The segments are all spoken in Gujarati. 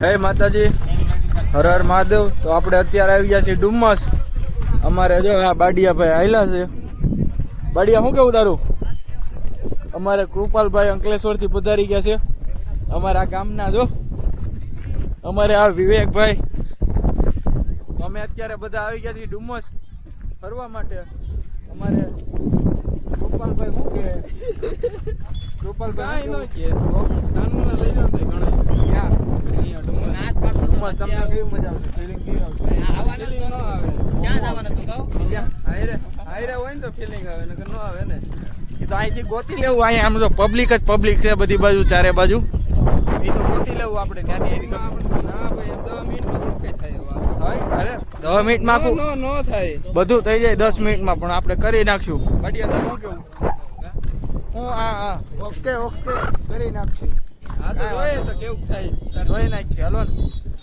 જય માતાજી, હર હર મહાદેવ। તો આપણે અત્યારે આવી ગયા છીએ ડુમ્મસ। અમારે જો આ બાડિયા ભાઈ આયલા છે। બાડિયા શું કેવું તારું? અમારે કૃપાલભાઈ અંકલેશ્વરથી પધારી ગયા છે અમારા ગામના। જો અમારે આ વિવેકભાઈ, અમે અત્યારે બધા આવી ગયા છીએ ડુમ્મસ ફરવા માટે। અમારે કૃપાલભાઈ શું કે? કૃપાલભાઈ નો કે નાનું લઈ જાવ તો ઘણા ક્યાં અહીંયા ડુમ્મસ તમને કેવી મજા આવશે? ફિલિંગ કેવી આવશે? ફિલિંગ ન આવે। ક્યાં જવાના તું કહો? હાયરે હોય ને તો ફિલિંગ આવે, નકર ન આવે ને। એ તો અહીંથી ગોતી લેવું। અહીંયા આમ તો પબ્લિક જ પબ્લિક છે બધી બાજુ, ચારે બાજુ। એ તો ગોતી લેવું આપણે ત્યાંથી। ના ભાઈ 10 મિનિટમાં રોકાઈ થાય। અરે 10 મિનિટમાં ન થાય, બધું થઈ જાય 10 મિનિટમાં, પણ આપણે કરી નાખશું। બાડિયા તાર શું કેવું? હા ઓકે કરી નાખશું। હા તો જોઈએ તો કેવું થાય, જોઈ નાખીએ હાલો ને।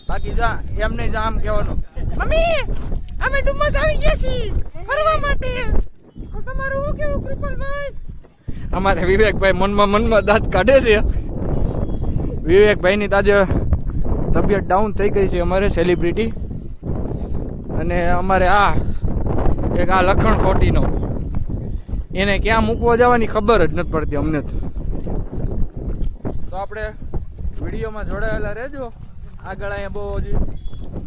બાકી જા એમ નહીં, જા આમ કહેવાનું, મમ્મી અમે ડુમ્મસ આવી ગયા છીએ ફરવા માટે, તમારું શું કેવું કૃપાલભાઈ? અમારે વિવેકભાઈ મનમાં દાંત કાઢે છે। વિવેકભાઈની તાજે તબિયત ડાઉન થઈ ગઈ છે અમારે સેલિબ્રિટી, અને અમારે આ એક આ લખણ ખોટીનો, એને ક્યાં મૂકવા જવાની ખબર જ નથી પડતી અમને। તો આપણે વિડીયોમાં જોડાયેલા રહેજો। આગળ અહીંયા બહુ હજી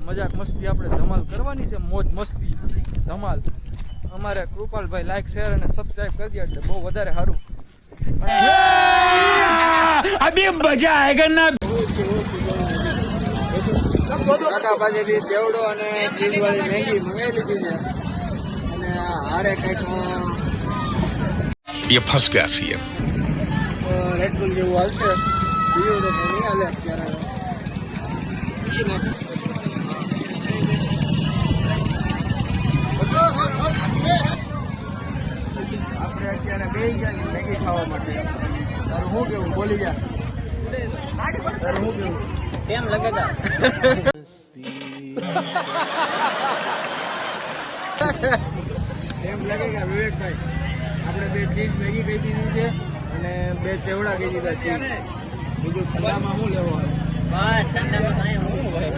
મજાક મસ્તી આપણે ધમાલ કરવાની છે, મોજ મસ્તી ધમાલ। અમારે કૃપાલભાઈ લાઈક શેર અને સબસ્ક્રાઈબ કરી દે એટલે બહુ વધારે સારું। અભી મજા આયેગા ના। કાકા પાસેથી ચેવડો અને ચીઝવાળી મેગી મંગાવી લીધી છે, અને હારે કંઈક ये फंस गया सीएम। રેડબુલ જેવું હાલશે, પીવું તો નહીં હાલે અત્યારે। આપણે અત્યારે બેસી ગયા મેગી ખાવા માટે। તારું શું કેવું? બોલી જા, તારું શું કેવું? કેમ લાગે તા? એમ લાગે વિવેકભાઈ, આપણે 2 ચીઝ મેગી કહી દીધી છે અને 2 ચેવડા કહી દીધા ચીઝ। બીજું ઠંડામાં શું લેવાનું? બસ ઠંડામાં કાંઈ હું ભાઈ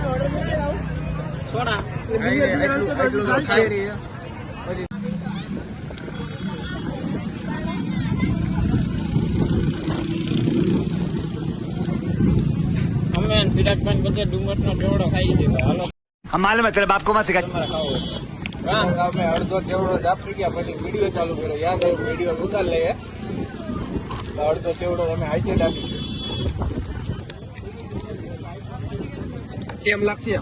સોડા એટલું તો ખાઈ રહી છે। અમે વિરાટભાઈ બધે ડુંગરનો ચેવડો ખાઈ છે હાલો। हम मालूम है तेरे बाप को मत सिखा। અમે અડધો ચેવડો જ આપી ગયા, પછી વિડીયો ચાલુ કર્યો, યાદ આવ્યું વિડીયો ઉતાર લઈએ, અડધો ચેવડો અમે હાઈતે જ આપી। કેમ લાગશે?